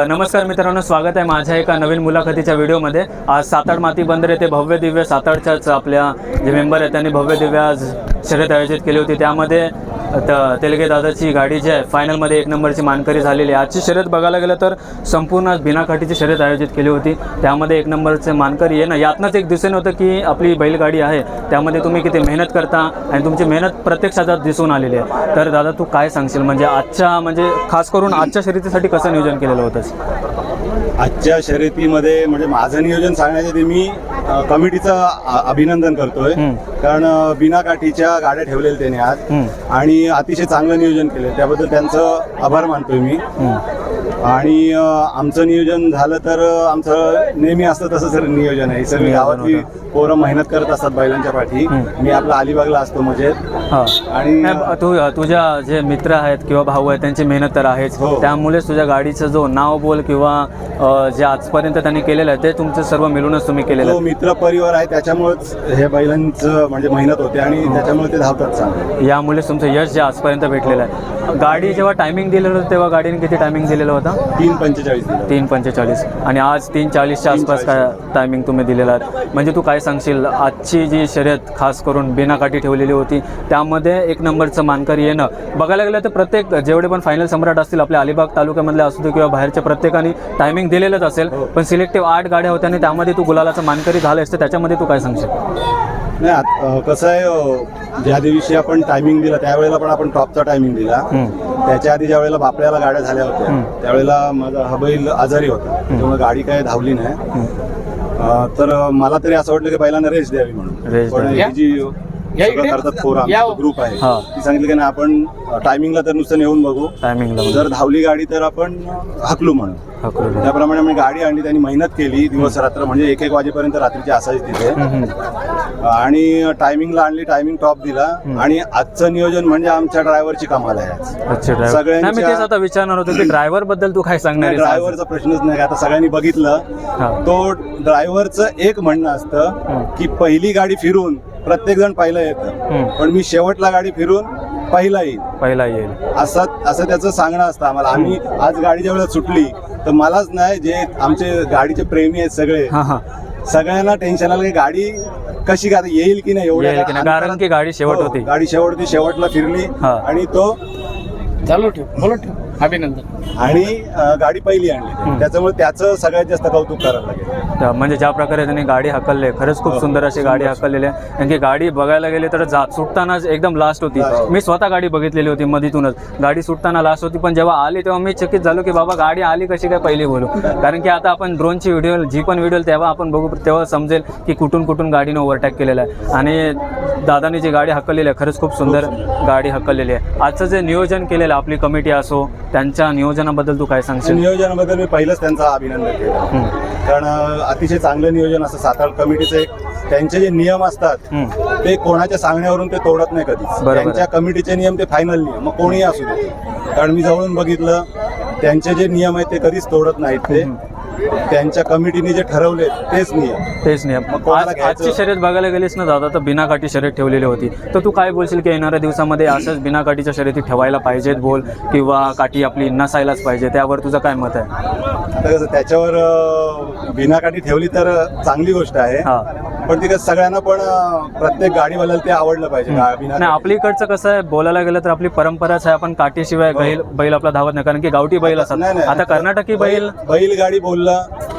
नमस्कार मित्रांनो, स्वागत आहे माझ्या एका नवीन मुलाखतीच्या व्हिडिओमध्ये। आज साताड माती बंदर येथे भव्य दिव्य साताडच्याच आपल्या जे मेंबर आहेत त्यांनी भव्य दिव्य आज शर्यत आयोजित केली होती। त्यामध्ये तेलगे दादाची गाडी जी आहे फायनलमध्ये 1 नंबरची मानकरी झालेली आहे। आजची शर्यत बघायला गेलं तर संपूर्ण बिनाकाठीची शर्यत आयोजित केली होती। त्यामध्ये 1 नंबरचे मानकरी आहे ना, यातनंच एक दिसून होतं की आपली बैलगाडी आहे त्यामध्ये तुम्ही किती मेहनत करता आणि तुमची मेहनत प्रत्यक्षात दिसून आलेली आहे। तर दादा तू काय सांगशील, म्हणजे आजच्या म्हणजे खास करून आजच्या शर्यतीसाठी कसं नियोजन केलेलं होतंस? आजच्या शर्यतीमध्ये म्हणजे माझं नियोजन सांगण्याच्या आधी मी कमिटीचं अभिनंदन करतोय, कारण बिनाकाठीच्या गाड्या ठेवलेल्या त्याने आज आणि अतिशय चांगलं नियोजन केलं, त्याबद्दल त्यांचं आभार मानतोय मी। आणि आमचं नियोजन झालं तर आमचं नेहमी असतं तसंच नियोजन आहे। सगळी गावातली पोरं मेहनत करत असतात बैलांच्या पाठी, मी आपला अलिबागला असतो मजेत। आणि तुझ्या जे मित्र आहेत किंवा भाऊ आहेत त्यांची मेहनत तर आहेच, त्यामुळेच तुझ्या गाडीचं जो नाव बोल किंवा जे आजपर्यंत त्यांनी केलेलं आहे ते तुमचं सर्व मिळूनच तुम्ही केलेलं आहे। मित्र परिवार आहे त्याच्यामुळेच हे बैलांचं म्हणजे मेहनत होते आणि त्याच्यामुळे ते धावतात चांगलं, यामुळेच तुमचं यश जे आजपर्यंत भेटलेलं आहे। गाडी जेव्हा टायमिंग दिलेलं होतं तेव्हा गाडीने किती टायमिंग दिलेलं होतं? 3:45 आणि आज 3:40च्या आसपास काय टायमिंग तुम्ही दिलेला आहे। म्हणजे तू काय सांगशील, आजची जी शर्यत खास करून बिनाकाठी ठेवलेली होती त्यामध्ये 1 नंबरचं मानकरी येणं बघायला गेलं तर प्रत्येक जेवढे पण फायनल सम्राट असतील आपल्या अलिबाग तालुक्यामधले असू दे किंवा बाहेरच्या प्रत्येकाने टायमिंग दिलेलंच असेल, पण सिलेक्टिव्ह 8 गाड्या होत्या आणि त्यामध्ये तू गुलालाचा मानकरी झाला असतं, त्याच्यामध्ये तू काय सांगशील? नाही, कसं आहे, ज्या दिवशी आपण टायमिंग दिला त्यावेळेला पण आपण टॉपचा टायमिंग दिला। त्याच्या आधी ज्या वेळेला बापड्याला गाड्या झाल्या होत्या त्यावेळेला माझा हा बैल आजारी होता, त्यामुळे गाडी काय धावली नाही। तर मला तरी असं वाटलं की पहिल्यांदा रेस द्यावी म्हणून, पण ही जी करतात पोरं आमचा ग्रुप आहे ती सांगितलं की नाही आपण टायमिंगला तर नुसतं नेऊन बघू, टायमिंगला जर धावली गाडी तर आपण हाकलू म्हणून। त्याप्रमाणे आम्ही गाडी आणली, त्यांनी मेहनत केली दिवस रात्र, म्हणजे 1-1 वाजेपर्यंत रात्रीची असायची तिथे, आणि टायमिंगला आणली, टायमिंग टॉप दिला। आणि आजचं नियोजन म्हणजे आमच्या ड्रायव्हरची कमाल आहे सगळ्यांनी। आता विचारणार होतो की ड्रायव्हर बद्दल तू काय सांगणार? ड्रायव्हरचा प्रश्नच नाही, आता सगळ्यांनी बघितलं, तो ड्रायव्हरचं एक म्हणणं असतं की पहिली गाडी फिरून प्रत्येक जण पहिला येतं, पण मी शेवटला गाडी फिरून पहिला येईल असं त्याचं सांगणं असतं आम्हाला। आम्ही आज गाडी ज्या वेळेला सुटली तर मलाच नाही, जे आमचे गाडीचे प्रेमी आहेत सगळे, सगळ्यांना टेन्शन आलं की गाडी कशी का येईल की नाही एवढ्या, कारण की गाडी शेवट होती, गाडी शेवटला फिरली आणि तो चालू ठेव अभिनंदन आणि गाडी पहिली आणली, त्याच्यामुळे त्याचं सगळ्यात जास्त कौतुक करायला लागेल। म्हणजे ज्या प्रकारे त्यांनी गाडी हाकलली खरंच खूप सुंदर अशी गाडी हाकललेली आहे। कारण की गाडी बघायला गेली तर सुटतानाच एकदम लास्ट होती, मी स्वतः गाडी बघितलेली होती मधीतूनच, गाडी सुटताना लास्ट होती, पण जेव्हा आली तेव्हा मी चकित झालो की बाबा गाडी आली कशी काय पहिली बोलू। कारण की आता आपण ड्रोनची व्हिडिओ जी पण व्हिडिओ तेव्हा आपण बघू तेव्हा समजेल की कुठून गाडीनं ओव्हरटेक केलेलं आहे। आणि दादानी जी गाडी हाकललेली आहे खरंच खूप सुंदर गाडी हाकललेली आहे। आजचं जे नियोजन केलेलं आपली कमिटी असो त्यांच्या नियोजनाबद्दल तू काय सांगशील? नियोजनाबद्दल मी पहिलंच त्यांचं अभिनंदन केलं, कारण अतिशय चांगलं नियोजन असतं साताड कमिटीचं। एक त्यांचे जे नियम असतात ते कोणाच्या सांगण्यावरून ते तोडत नाही कधीच, त्यांच्या कमिटीचे नियम ते फायनल नियम, मग कोणीही असू दे, कारण मी जवळून बघितलं त्यांचे जे नियम आहेत ते कधीच तोडत नाहीत, ते त्यांच्या कमिटीने जे ठरवले तेच नियम। आजची शर्यत बघायला गेलीस ना दादा तर बिनाकाठी शर्यत ठेवलेली होती, तर तू काय बोलशील की येणाऱ्या दिवसामध्ये असंच बिनाकाठीच्या शर्यती ठेवायला पाहिजेत बोल, किंवा काठी आपली नसायलाच पाहिजे, त्यावर तुझं काय मत आहे? आता कसं त्याच्यावर बिनाकाठी ठेवली तर चांगली गोष्ट आहे, पण ती कसं सगळ्यांना पण प्रत्येक गाडीवाल्याला ते आवडलं पाहिजे। नाही, आपलीकडचं कसं आहे बोलायला गेलं तर आपली परंपराच आहे, आपण काठीशिवाय बैल आपला धावत नाही, कारण की गावठी बैल असतात। आता कर्नाटकी बैलगाडी बोलला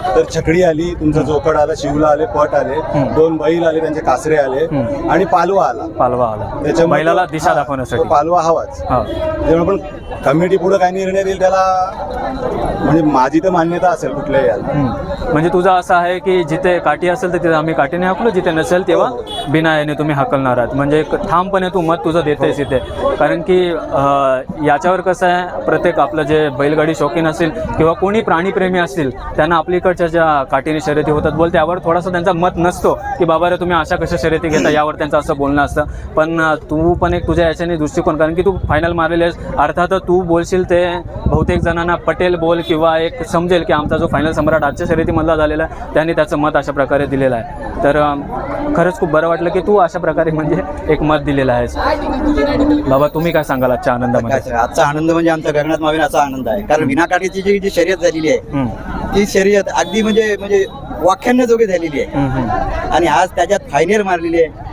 तर छकडी आली, तुमचा जोकड आला, शिवला आले, पट आले, 2 बैल आले, त्यांचे कासरे आले आणि पालवा आला, त्याच्या बैलाला दिशा दाखवण्यासाठी पालवा हवाच। त्यामुळे पण कमिटी पुढे काय निर्णय देईल त्याला म्हणजे माझी तर मान्यता असेल कुठल्याही याला। म्हणजे तुझं असं आहे की जिथे काठी असेल तर तिथे आम्ही काठीने हाकलो, जिथे नसेल तेव्हा बिना याने तुम्ही हाकलणार आहात, म्हणजे ठामपणे तू मत तुझं देतेस इथे। कारण की याच्यावर कसं आहे, प्रत्येक आपलं जे बैलगाडी शौकीन असेल किंवा कोणी प्राणीप्रेमी असतील त्यांना आपलीकडच्या ज्या काठीने शर्यती होतात बोल त्यावर थोडासा त्यांचा मत नसतो की बाबा रे तुम्ही अशा कशा शर्यती घेता, यावर त्यांचं असं बोलणं असतं। पण तू पण एक तुझ्या याच्याने दृष्टिकोन, कारण की तू फायनल मारलेली आहेस, अर्थात तू बोलशील ते बहुतेक जणांना पटेल बोल किंवा एक समजेल की आमचा जो फायनल सम्राट आजच्या शर्यतीमधला झालेला आहे त्यांनी त्याचं मत अशा प्रकारे दिलेलं आहे। तर खरंच खूप बरं वाटलं की तू अशा प्रकारे म्हणजे एक मत दिलेलं आहेस. बाबा तुम्ही काय सांगाल आजच्या आनंदामध्ये? काय आजचा आनंद म्हणजे आमचा गगनात मावेनाचा आनंद आहे. कारण विनाकाठीची जी शर्यत झालेली आहे हम्म, ती शर्यत अगदी म्हणजे व्याख्यानाजोगी झालेली आहे. हम्म, हम्म. आणि आज त्याच्यात फायनल मारलेली आहे.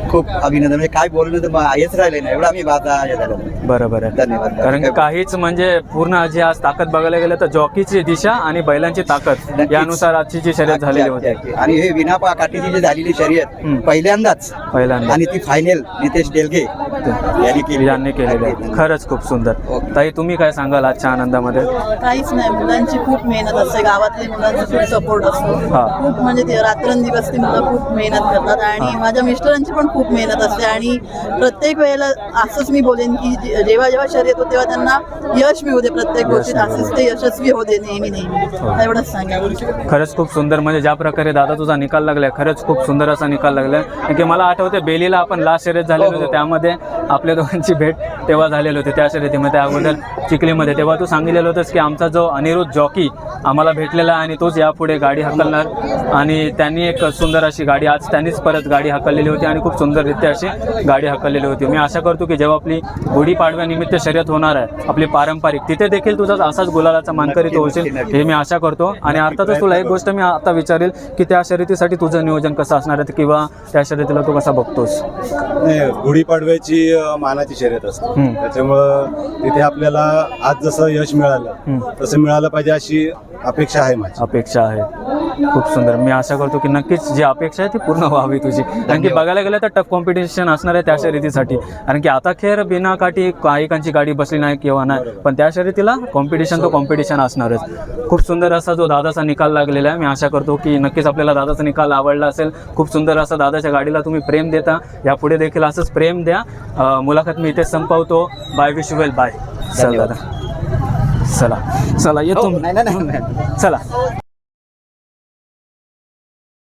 खूप अभिनंदन. म्हणजे काय बोलणं तर हेच राहिले नाही, एवढा आम्ही बाधा हे झालेला आहे. बरोबर आहे. धन्यवाद. कारण काहीच म्हणजे पूर्ण जी आज ताकद बघायला गेलं तर जॉकीची दिशा आणि बैलांची ताकद नक्कीच. यानुसार आजची जी शर्यत झालेली होती. आणि हे विना काठीची जी झालेली शर्यत हम्म. पहिल्यांदाच पहिल्यांदा आणि ती फायनल नितेश डेलगे यांनी केलेली आहे. खरंच खूप सुंदर. ओके. ताई तुम्ही काय सांगाल आजच्या आनंदामध्ये? काहीच नाही, मुलांची खूप मेहनत असते, गावातल्या मुलांचा खूप सपोर्ट असतो. हा. खूप म्हणजे ते रात्रंदिवस ती मुलं खूप मेहनत करतात आणि माझ्या मिस्टरांची पण खूप मेहनत असते. आणि प्रत्येक वेळेला असंच मी बोलेन की जेव्हा जेव्हा शर्यत होते तेव्हा त्यांना यश मिळू दे, प्रत्येक गोष्टीत असेच ते यशस्वी होते नेहमी. एवढंच सांगायचं. खरंच खूप सुंदर. म्हणजे ज्या प्रकारे दादा तुझा निकाल लागलाय खरंच खूप सुंदर असा निकाल लागलाय. कारण की मला आठवते बेलीला आपण लास्ट शर्यत झालेली होती, त्यामध्ये आपल्या दोघांची भेट तेव्हा झालेली होती त्या शर्यतीमध्ये. त्या अगोदर चिखलीमध्ये तेव्हा तू सांगितलेलं होतंस की आमचा जो अनिरुद्ध जॉकी आम्हाला भेटलेला आहे आणि तोच यापुढे गाडी हाकलणार. आणि त्यांनी एक सुंदर अशी गाडी आज त्यांनीच परत गाडी हाकललेली होती आणि खूप सुंदररित्या अशी गाडी हाकललेली होती. मी आशा करतो की जेव्हा आपली गुढीपाडव्यानिमित्त शर्यत होणार आहे आपली पारंपरिक, तिथे देखील तुझा असाच गुलालाचा मानकरी तो होशील हे मी आशा करतो. आणि अर्थातच तुला एक गोष्ट मी आता विचारेल की त्या शर्यतीसाठी तुझं नियोजन कसं असणार आहे किंवा त्या शर्यतीला तू कसा बघतोस? नाही, गुढीपाडव्याची मानाची शर्यत असते. हम्म. त्याच्यामुळं तिथे आपल्याला आज जसं यश मिळालं तसं मिळालं पाहिजे अशी अपेक्षा आहे माझी. अपेक्षा आहे. खूप सुंदर. मी आशा करतो की नक्कीच जी अपेक्षा आहे ती पूर्ण व्हावी तुझी. कारण की बघायला गेलं तर टफ कॉम्पिटिशन असणार आहे त्या शर्यतीसाठी. कारण की आता खेळ बिना काठी काहीकांची गाडी बसली नाही किंवा नाही, पण त्या शर्यतीला कॉम्पिटिशन तो कॉम्पिटिशन असणारच. खूप सुंदर असा जो दादाचा निकाल लागलेला आहे. मी आशा करतो की नक्कीच आपल्याला दादाचा निकाल आवडला असेल. खूप सुंदर असा दादाच्या गाडीला तुम्ही प्रेम देता, यापुढे देखील असंच प्रेम द्या. मुलाखत मी इथेच संपवतो. Bye, wish you well. Bye. चला दादा, चला येतो. नाही. चला.